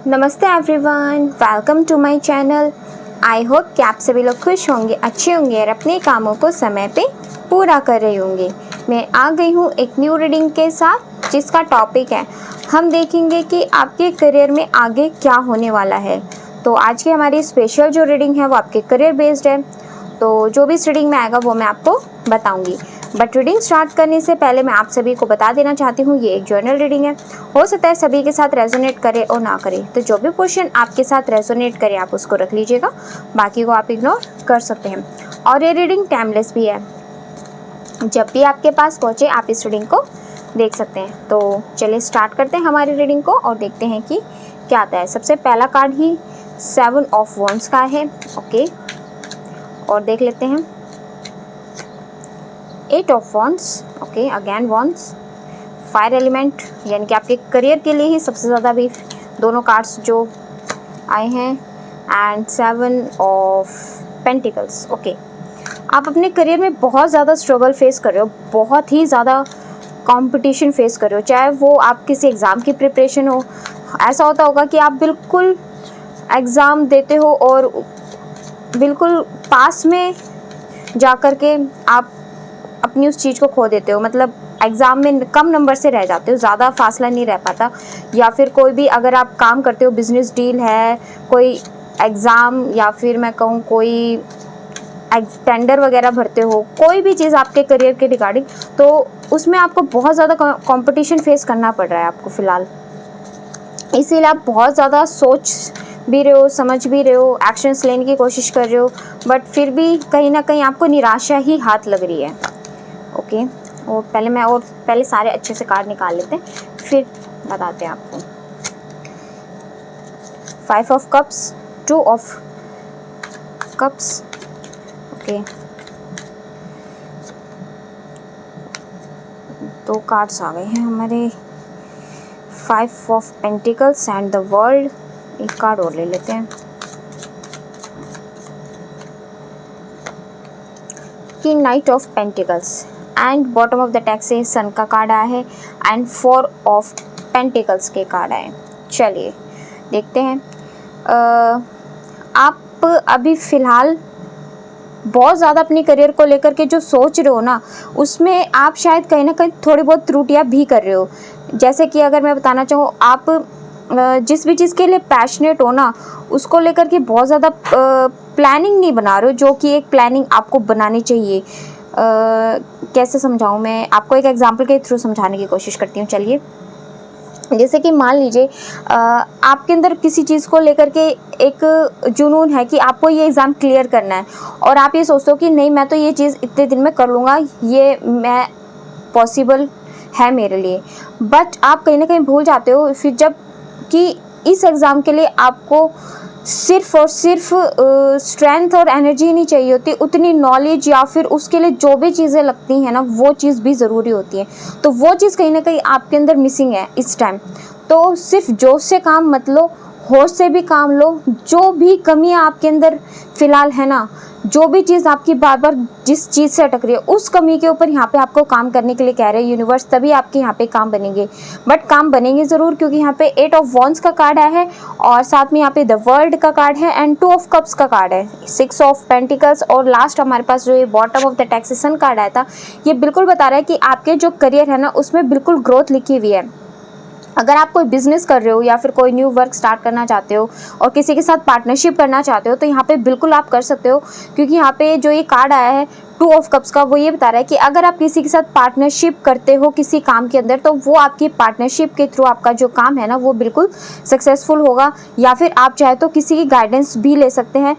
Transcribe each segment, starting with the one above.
नमस्ते everyone, welcome to my channel. I hope कि आप सभी लोग खुश होंगे, अच्छे होंगे और अपने कामों को समय पे पूरा कर रहे होंगे। मैं आ गई हूँ एक न्यू रीडिंग के साथ जिसका टॉपिक है, हम देखेंगे कि आपके करियर में आगे क्या होने वाला है। तो आज की हमारी स्पेशल जो रीडिंग है वो आपके करियर बेस्ड है। तो जो भी इस रीडिंग में आएगा वो मैं आपको बताऊंगी। बट रीडिंग स्टार्ट करने से पहले मैं आप सभी को बता देना चाहती हूँ, ये एक जर्नल रीडिंग है। हो सकता है सभी के साथ रेजोनेट करे और ना करे, तो जो भी क्वेश्चन आपके साथ रेजोनेट करे आप उसको रख लीजिएगा, बाकी को आप इग्नोर कर सकते हैं। और ये रीडिंग टाइमलेस भी है, जब भी आपके पास पहुँचे आप इस रीडिंग को देख सकते हैं। तो चलिए स्टार्ट करते हैं हमारी रीडिंग को और देखते हैं कि क्या आता है। सबसे पहला कार्ड ही 7 ऑफ वॉन्ड्स का है। ओके, और देख लेते हैं 8 of wands. Okay, again wands, fire element, यानी कि आपके करियर के लिए ही सबसे ज़्यादा भी दोनों कार्ड्स जो आए हैं, एंड 7 ऑफ पेंटिकल्स। ओके, आप अपने करियर में बहुत ज़्यादा स्ट्रगल फेस कर रहे हो, बहुत ही ज़्यादा कंपटीशन फेस कर रहे हो, चाहे वो आप किसी एग्ज़ाम की प्रिपरेशन हो। ऐसा होता होगा कि आप बिल्कुल एग्ज़ाम देते हो और बिल्कुल पास में जा कर के आप अपनी उस चीज़ को खो देते हो, मतलब एग्ज़ाम में कम नंबर से रह जाते हो, ज़्यादा फासला नहीं रह पाता। या फिर कोई भी अगर आप काम करते हो, बिजनेस डील है, कोई एग्ज़ाम, या फिर मैं कहूँ कोई टेंडर वगैरह भरते हो, कोई भी चीज़ आपके करियर के रिगार्डिंग, तो उसमें आपको बहुत ज़्यादा कंपटीशन फेस करना पड़ रहा है आपको फ़िलहाल। इसीलिए आप बहुत ज़्यादा सोच भी रहे हो, समझ भी रहे हो, एक्शंस लेने की कोशिश कर रहे हो, बट फिर भी कहीं ना कहीं आपको निराशा ही हाथ लग रही है। ओके, और पहले सारे अच्छे से कार्ड निकाल लेते हैं, फिर बताते हैं आपको। 5 of cups, 2 of cups. Okay, 2 cards आ गए हैं हमारे, 5 of pentacles and the world. एक कार्ड और ले लेते हैं, king knight of pentacles, and bottom of the deck से सन का कार्ड आया है, एंड 4 ऑफ पेंटिकल्स के कार्ड आए। चलिए देखते हैं। आप अभी फ़िलहाल बहुत ज़्यादा अपने करियर को लेकर के जो सोच रहे हो ना, उसमें आप शायद कहीं ना कहीं थोड़ी बहुत त्रुटियां भी कर रहे हो। जैसे कि अगर मैं बताना चाहूँ, आप जिस भी चीज़ के लिए पैशनेट हो ना, उसको लेकर के बहुत ज़्यादा प्लानिंग नहीं बना रहे हो, जो कि एक प्लानिंग आपको बनानी चाहिए। कैसे समझाऊँ, मैं आपको एक एग्जांपल के थ्रू समझाने की कोशिश करती हूँ। चलिए, जैसे कि मान लीजिए आपके अंदर किसी चीज़ को लेकर के एक जुनून है कि आपको ये एग्ज़ाम क्लियर करना है, और आप ये सोचते हो कि नहीं, मैं तो ये चीज़ इतने दिन में कर लूँगा, ये मैं पॉसिबल है मेरे लिए। बट आप कहीं ना कहीं भूल जाते हो फिर जब कि इस एग्ज़ाम के लिए आपको सिर्फ और सिर्फ स्ट्रेंथ और एनर्जी नहीं चाहिए होती, उतनी नॉलेज या फिर उसके लिए जो भी चीज़ें लगती हैं ना, वो चीज़ भी ज़रूरी होती है। तो वो चीज़ कहीं ना कहीं आपके अंदर मिसिंग है इस टाइम। तो सिर्फ जोश से काम मत लो, होश से भी काम लो। जो भी कमियां आपके अंदर फ़िलहाल है ना, जो भी चीज़ आपकी बार बार जिस चीज़ से अटक रही है, उस कमी के ऊपर यहाँ पे आपको काम करने के लिए कह रहे हैं यूनिवर्स, तभी आपके यहाँ पे काम बनेंगे। बट काम बनेंगे ज़रूर, क्योंकि यहाँ पे 8 ऑफ वॉन्ड्स का कार्ड आया है, और साथ में यहाँ पे द वर्ल्ड का कार्ड है, एंड 2 ऑफ कप्स का कार्ड है, 6 ऑफ पेंटिकल्स, और लास्ट हमारे पास जो ये bottom of the taxation card आया था, ये बिल्कुल बता रहा है कि आपके जो करियर है ना, उसमें बिल्कुल ग्रोथ लिखी हुई है। अगर आप कोई बिज़नेस कर रहे हो या फिर कोई न्यू वर्क स्टार्ट करना चाहते हो और किसी के साथ पार्टनरशिप करना चाहते हो, तो यहाँ पे बिल्कुल आप कर सकते हो, क्योंकि यहाँ पे जो ये कार्ड आया है 2 ऑफ कप्स का, वो ये बता रहा है कि अगर आप किसी के साथ पार्टनरशिप करते हो किसी काम के अंदर, तो वो आपकी पार्टनरशिप के थ्रू आपका जो काम है ना, वो बिल्कुल सक्सेसफुल होगा। या फिर आप चाहे तो किसी की गाइडेंस भी ले सकते हैं।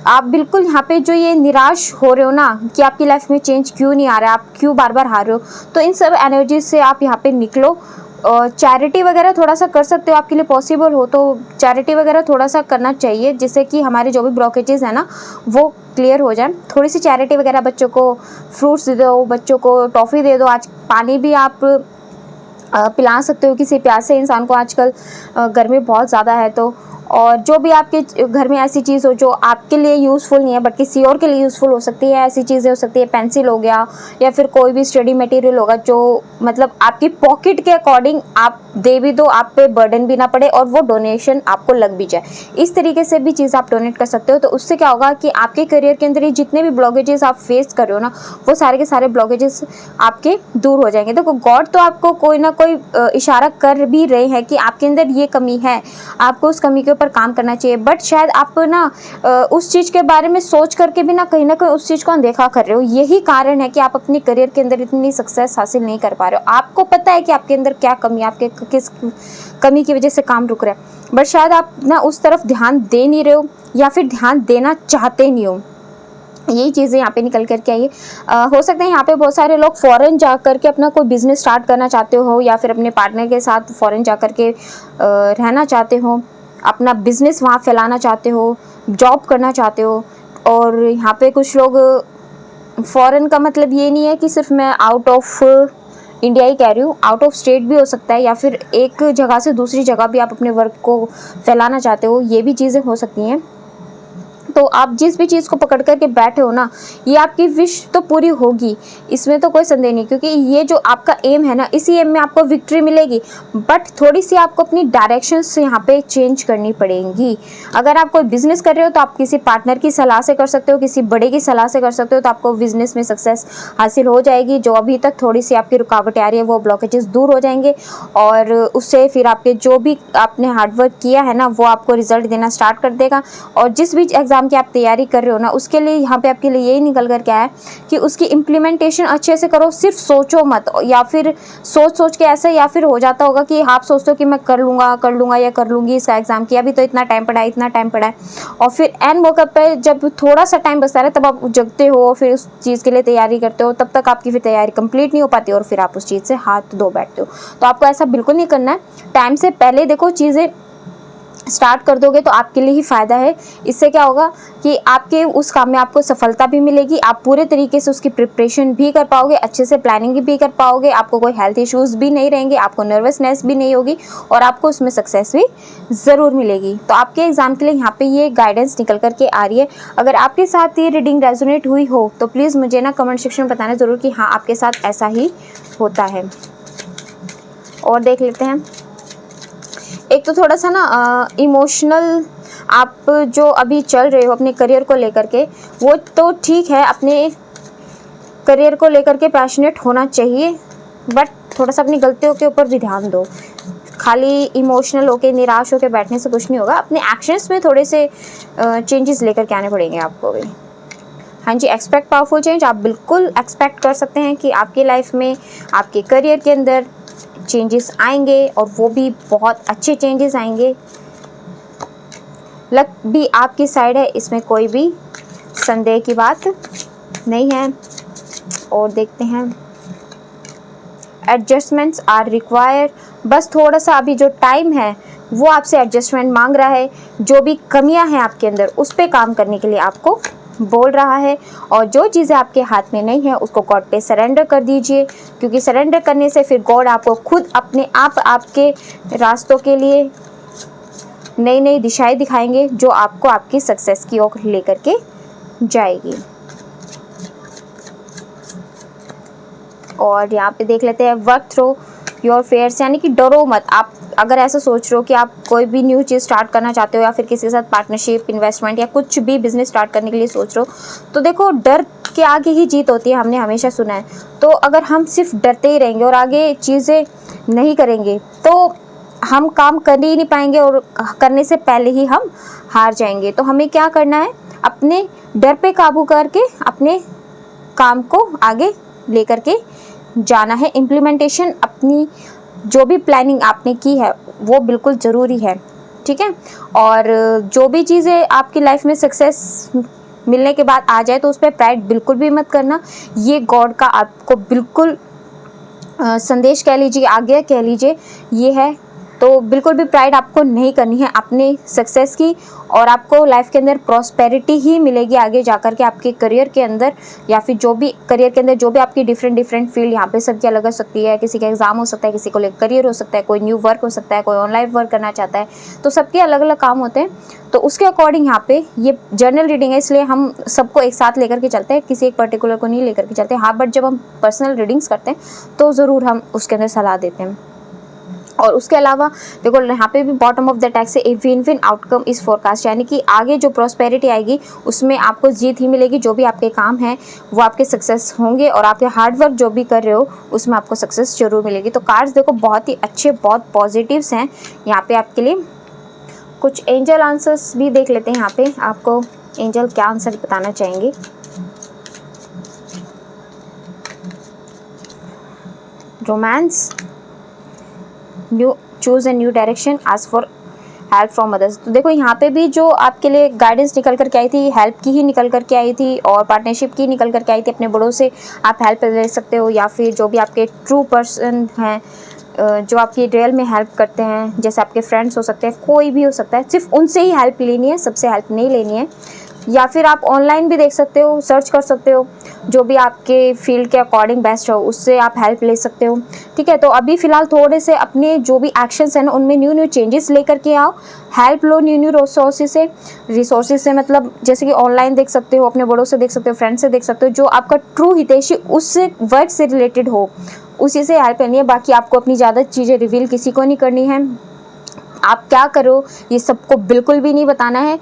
आप बिल्कुल यहाँ पे जो ये निराश हो रहे हो ना कि आपकी लाइफ में चेंज क्यों नहीं आ रहा है, आप क्यों बार बार हार रहे हो, तो इन सब एनर्जी से आप यहाँ पे निकलो। और चैरिटी वगैरह थोड़ा सा कर सकते हो, आपके लिए पॉसिबल हो तो चैरिटी वगैरह थोड़ा सा करना चाहिए, जिससे कि हमारे जो भी ब्लॉकेजेस है ना, वो क्लियर हो जाए। थोड़ी सी चैरिटी वगैरह, बच्चों को फ्रूट्स दे दो, बच्चों को टॉफ़ी दे दो, आज पानी भी आप पिला सकते हो किसी प्यासे इंसान को, आजकल गर्मी बहुत ज़्यादा है, तो और जो भी आपके घर में ऐसी चीज़ हो जो आपके लिए यूज़फुल नहीं है बट किसी और के लिए यूज़फुल हो सकती है, ऐसी चीज़ें हो सकती है, पेंसिल हो गया या फिर कोई भी स्टडी मटेरियल होगा जो मतलब आपकी पॉकेट के अकॉर्डिंग आप दे भी दो, आप पे बर्डन भी ना पड़े और वो डोनेशन आपको लग भी जाए। इस तरीके से भी चीज़ आप डोनेट कर सकते हो। तो उससे क्या होगा कि आपके करियर के अंदर ही जितने भी ब्लॉकेजेस आप फेस कर रहे हो ना, वो सारे के सारे ब्लॉकेजेस आपके दूर हो जाएंगे। देखो गॉड तो आपको कोई ना कोई इशारा कर भी रहे हैं कि आपके अंदर ये कमी है, आपको उस कमी के ऊपर काम करना चाहिए, बट शायद आप ना उस चीज़ के बारे में सोच करके भी ना कहीं उस चीज़ को अनदेखा कर रहे हो। यही कारण है कि आप अपने करियर के अंदर इतनी सक्सेस हासिल नहीं कर पा रहे हो। आपको पता है कि आपके अंदर क्या कमी है, आपके किस कमी की वजह से काम रुक रहा है, बट शायद आप ना उस तरफ ध्यान दे नहीं रहे हो या फिर ध्यान देना चाहते नहीं हो। यही चीज़ें यहाँ पे निकल करके आई है। हो सकता है यहाँ पे बहुत सारे लोग फ़ॉरेन जा कर के अपना कोई बिज़नेस स्टार्ट करना चाहते हो या फिर अपने पार्टनर के साथ फ़ॉरेन जा कर के रहना चाहते हो, अपना बिज़नेस वहाँ फैलाना चाहते हो, जॉब करना चाहते हो। और यहाँ पे कुछ लोग, फ़ॉरेन का मतलब ये नहीं है कि सिर्फ मैं आउट ऑफ इंडिया ही कह रही हूँ, आउट ऑफ स्टेट भी हो सकता है या फिर एक जगह से दूसरी जगह भी आप अपने वर्क को फैलाना चाहते हो, ये भी चीज़ें हो सकती हैं। तो आप जिस भी चीज़ को पकड़ कर के बैठे हो ना, ये आपकी विश तो पूरी होगी, इसमें तो कोई संदेह नहीं, क्योंकि ये जो आपका एम है ना, इसी एम में आपको विक्ट्री मिलेगी। बट थोड़ी सी आपको अपनी डायरेक्शन से यहाँ पे चेंज करनी पड़ेगी। अगर आप कोई बिजनेस कर रहे हो तो आप किसी पार्टनर की सलाह से कर सकते हो, किसी बड़े की सलाह से कर सकते हो, तो आपको बिजनेस में सक्सेस हासिल हो जाएगी। जो अभी तक थोड़ी सी आपकी रुकावटें आ रही है वो ब्लॉकेजेस दूर हो जाएंगे और उससे फिर आपके जो भी आपने हार्डवर्क किया है ना, वो आपको रिजल्ट देना स्टार्ट कर देगा। और जिस भी एग्जाम की आप तैयारी कर रहे हो ना, उसके लिए यहाँ पे आपके लिए यही निकल कर क्या है कि उसकी इम्प्लीमेंटेशन अच्छे से करो, सिर्फ सोचो मत, या फिर सोच के ऐसा या फिर हो जाता होगा कि आप सोचते हो कि मैं कर लूँगा या कर लूँगी इसका एग्जाम की, अभी तो इतना टाइम पड़ा है, और फिर एंड मौके पर जब थोड़ा सा टाइम बचता है तब आप जगते हो, फिर उस चीज़ के लिए तैयारी करते हो, तब तक आपकी फिर तैयारी कंप्लीट नहीं हो पाती और फिर आप उस चीज़ से हाथ धो बैठते हो। तो आपको ऐसा बिल्कुल नहीं करना है। टाइम से पहले देखो चीज़ें स्टार्ट कर दोगे तो आपके लिए ही फ़ायदा है। इससे क्या होगा कि आपके उस काम में आपको सफलता भी मिलेगी, आप पूरे तरीके से उसकी प्रिपरेशन भी कर पाओगे, अच्छे से प्लानिंग भी कर पाओगे, आपको कोई हेल्थ इश्यूज़ भी नहीं रहेंगे, आपको नर्वसनेस भी नहीं होगी और आपको उसमें सक्सेस भी ज़रूर मिलेगी। तो आपके एग्ज़ाम के लिए यहाँ पे ये गाइडेंस निकल कर के आ रही है। अगर आपके साथ ये रीडिंग रेजोनेट हुई हो तो प्लीज़ मुझे ना कमेंट सेक्शन में बताना ज़रूर कि हाँ आपके साथ ऐसा ही होता है। और देख लेते हैं, एक तो थोड़ा सा ना इमोशनल आप जो अभी चल रहे हो अपने करियर को लेकर के, वो तो ठीक है, अपने करियर को लेकर के पैशनेट होना चाहिए, बट थोड़ा सा अपनी गलतियों के ऊपर भी ध्यान दो। खाली इमोशनल होके निराश होके बैठने से कुछ नहीं होगा, अपने एक्शंस में थोड़े से चेंजेस लेकर के आने पड़ेंगे आपको भी। हाँ जी, एक्सपेक्ट पावरफुल चेंज, आप बिल्कुल एक्सपेक्ट कर सकते हैं कि आपकी लाइफ में आपके करियर के अंदर चेंजेस आएंगे और वो भी बहुत अच्छे चेंजेस आएंगे। लक भी आपकी साइड है, इसमें कोई भी संदेह की बात नहीं है। और देखते हैं, एडजस्टमेंट्स आर रिक्वायर्ड, बस थोड़ा सा अभी जो टाइम है वो आपसे एडजस्टमेंट मांग रहा है। जो भी कमियां हैं आपके अंदर उस पर काम करने के लिए आपको बोल रहा है, और जो चीज़ें आपके हाथ में नहीं है उसको गॉड पे सरेंडर कर दीजिए, क्योंकि सरेंडर करने से फिर गॉड आपको खुद अपने आप आपके रास्तों के लिए नई नई दिशाएं दिखाएंगे जो आपको आपकी सक्सेस की ओर लेकर के जाएगी। और यहाँ पे देख लेते हैं, वर्क थ्रू योर फेयर्स, यानी कि डरो मत। आप अगर ऐसा सोच रहे हो कि आप कोई भी न्यू चीज़ स्टार्ट करना चाहते हो या फिर किसी के साथ पार्टनरशिप, इन्वेस्टमेंट या कुछ भी बिजनेस स्टार्ट करने के लिए सोच रहे हो, तो देखो डर के आगे ही जीत होती है, हमने हमेशा सुना है। तो अगर हम सिर्फ डरते ही रहेंगे और आगे चीज़ें नहीं करेंगे तो हम काम कर ही नहीं पाएंगे और करने से पहले ही हम हार जाएंगे। तो हमें क्या करना है, अपने डर पे काबू करके अपने काम को आगे लेकर के जाना है। इम्प्लीमेंटेशन अपनी जो भी प्लानिंग आपने की है वो बिल्कुल ज़रूरी है, ठीक है। और जो भी चीज़ें आपकी लाइफ में सक्सेस मिलने के बाद आ जाए तो उस पर प्राइड बिल्कुल भी मत करना। ये गॉड का आपको बिल्कुल संदेश कह लीजिए, आज्ञा कह लीजिए, ये है तो बिल्कुल भी प्राइड आपको नहीं करनी है अपने सक्सेस की, और आपको लाइफ के अंदर प्रॉस्पेरिटी ही मिलेगी आगे जाकर के आपके करियर के अंदर, या फिर जो भी करियर के अंदर जो भी आपकी डिफरेंट फील्ड यहाँ पे सबकी अलग हो सकती है। किसी का एग्जाम हो सकता है, किसी को लेकर करियर हो सकता है, कोई न्यू वर्क हो सकता है, कोई ऑनलाइन वर्क करना चाहता है, तो सबके अलग अलग काम होते हैं। तो उसके अकॉर्डिंग यहाँ पे ये जनरल रीडिंग है, इसलिए हम सबको एक साथ लेकर के चलते हैं, किसी एक पर्टिकुलर को नहीं लेकर के चलते। हाँ, बट जब हम पर्सनल रीडिंग्स करते हैं तो ज़रूर हम उसके अंदर सलाह देते हैं। और उसके अलावा देखो यहाँ पे भी बॉटम ऑफ द टैग से ए विन विन आउटकम इस फोरकास्ट, यानी कि आगे जो प्रॉस्पेरिटी आएगी उसमें आपको जीत ही मिलेगी। जो भी आपके काम हैं वो आपके सक्सेस होंगे, और आपके हार्डवर्क जो भी कर रहे हो उसमें आपको सक्सेस जरूर मिलेगी। तो कार्ड्स देखो बहुत ही अच्छे, बहुत पॉजिटिव्स हैं यहाँ पे आपके लिए। कुछ एंजल आंसर्स भी देख लेते हैं यहाँ पे, आपको एंजल क्या आंसर बताना चाहेंगे। Romance, new choose a new direction, ask for help from others. तो देखो यहाँ पे भी जो आपके लिए गाइडेंस निकल करके आई थी, हेल्प की ही निकल करके आई थी, और पार्टनरशिप की निकल करके आई थी। अपने बड़ों से आप हेल्प ले सकते हो, या फिर जो भी आपके ट्रू पर्सन हैं जो आपकी रियल में हेल्प करते हैं, जैसे आपके फ्रेंड्स हो सकते हैं, कोई भी हो सकता है, सिर्फ उनसे ही हेल्प लेनी है, सबसे हेल्प नहीं लेनी है। या फिर आप ऑनलाइन भी देख सकते हो, सर्च कर सकते हो, जो भी आपके फील्ड के अकॉर्डिंग बेस्ट हो उससे आप हेल्प ले सकते हो। ठीक है, तो अभी फ़िलहाल थोड़े से अपने जो भी एक्शंस हैं ना उनमें न्यू चेंजेस लेकर के आओ, हेल्प लो न्यू रिसोर्सेज से, मतलब जैसे कि ऑनलाइन देख सकते हो, अपने बड़ों से देख सकते हो, फ्रेंड से देख सकते हो, जो आपका ट्रू हितैषी उस वर्क से रिलेटेड हो उसी से हेल्प लेनी है। बाकी आपको अपनी ज़्यादा चीज़ें रिवील किसी को नहीं करनी है। आप क्या करो ये सबको बिल्कुल भी नहीं बताना है,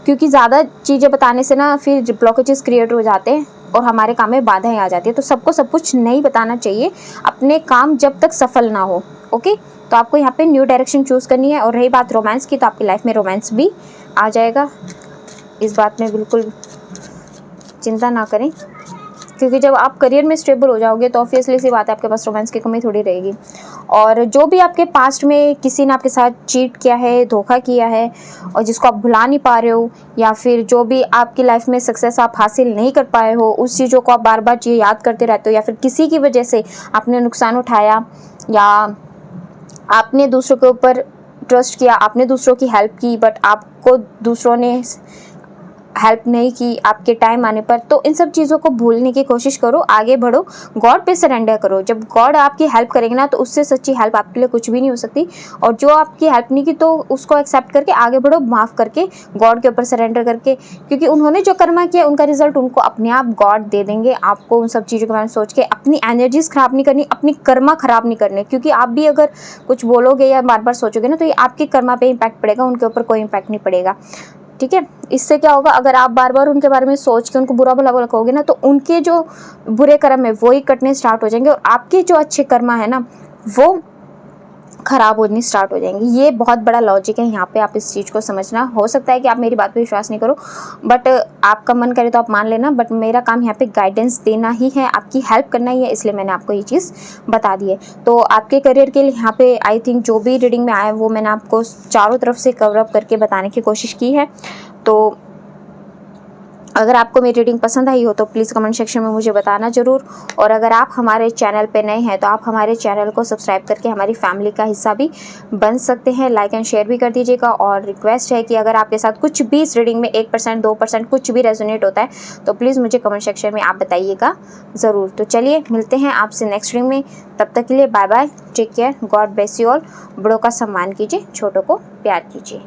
क्योंकि ज़्यादा चीज़ें बताने से ना फिर ब्लॉकेजेस क्रिएट हो जाते हैं और हमारे काम में बाधाएं आ जाती है। तो सबको सब कुछ नहीं बताना चाहिए, अपने काम जब तक सफल ना हो। ओके, तो आपको यहाँ पे न्यू डायरेक्शन चूज़ करनी है। और रही बात रोमांस की, तो आपकी लाइफ में रोमांस भी आ जाएगा, इस बात में बिल्कुल चिंता ना करें, क्योंकि जब आप करियर में स्टेबल हो जाओगे तो ऑब्वियसली सी बात है आपके पास रोमांस की कमी थोड़ी रहेगी। और जो भी आपके पास्ट में किसी ने आपके साथ चीट किया है, धोखा किया है, और जिसको आप भुला नहीं पा रहे हो, या फिर जो भी आपकी लाइफ में सक्सेस आप हासिल नहीं कर पाए हो, उस चीज़ों को आप बार बार चीज़ याद करते रहते हो, या फिर किसी की वजह से आपने नुकसान उठाया, या आपने दूसरों के ऊपर ट्रस्ट किया, आपने दूसरों की हेल्प की, बट आपको दूसरों ने हेल्प नहीं की आपके टाइम आने पर, तो इन सब चीज़ों को भूलने की कोशिश करो, आगे बढ़ो, गॉड पे सरेंडर करो। जब गॉड आपकी हेल्प करेंगे ना, तो उससे सच्ची हेल्प आपके लिए कुछ भी नहीं हो सकती। और जो आपकी हेल्प नहीं की तो उसको एक्सेप्ट करके आगे बढ़ो, माफ़ करके, गॉड के ऊपर सरेंडर करके, क्योंकि उन्होंने जो कर्मा किया उनका रिजल्ट उनको अपने आप गॉड दे देंगे। आपको उन सब चीज़ों के बारे में सोच के अपनी एनर्जीज ख़राब नहीं करनी, अपनी कर्मा ख़राब नहीं करने, क्योंकि आप भी अगर कुछ बोलोगे या बार बार सोचोगे ना, तो ये आपकी कर्मा पे इम्पैक्ट पड़ेगा, उनके ऊपर कोई इम्पैक्ट नहीं पड़ेगा। ठीक है, इससे क्या होगा, अगर आप बार बार उनके बारे में सोच के उनको बुरा भला कहोगे ना, तो उनके जो बुरे कर्म है वो ही कटने स्टार्ट हो जाएंगे, और आपके जो अच्छे कर्मा है ना वो ख़राब होनी स्टार्ट हो जाएंगी। ये बहुत बड़ा लॉजिक है यहाँ पे, आप इस चीज़ को समझना। हो सकता है कि आप मेरी बात पे विश्वास नहीं करो, बट आपका मन करे तो आप मान लेना, बट मेरा काम यहाँ पे गाइडेंस देना ही है, आपकी हेल्प करना ही है, इसलिए मैंने आपको ये चीज़ बता दी है। तो आपके करियर के लिए यहाँ पे आई थिंक जो भी रीडिंग में आया वो मैंने आपको चारों तरफ से कवर अप करके बताने की कोशिश की है। तो अगर आपको मेरी रीडिंग पसंद आई हो तो प्लीज़ कमेंट सेक्शन में मुझे बताना ज़रूर। और अगर आप हमारे चैनल पे नए हैं तो आप हमारे चैनल को सब्सक्राइब करके हमारी फैमिली का हिस्सा भी बन सकते हैं, लाइक एंड शेयर भी कर दीजिएगा। और रिक्वेस्ट है कि अगर आपके साथ कुछ भी इस रीडिंग में 1% 2% कुछ भी रेजोनेट होता है तो प्लीज़ मुझे कमेंट सेक्शन में आप बताइएगा ज़रूर। तो चलिए मिलते हैं आपसे नेक्स्ट रीडिंग में, तब तक के लिए bye bye, take care, God bless you all. बड़ों का सम्मान कीजिए, छोटों को प्यार कीजिए।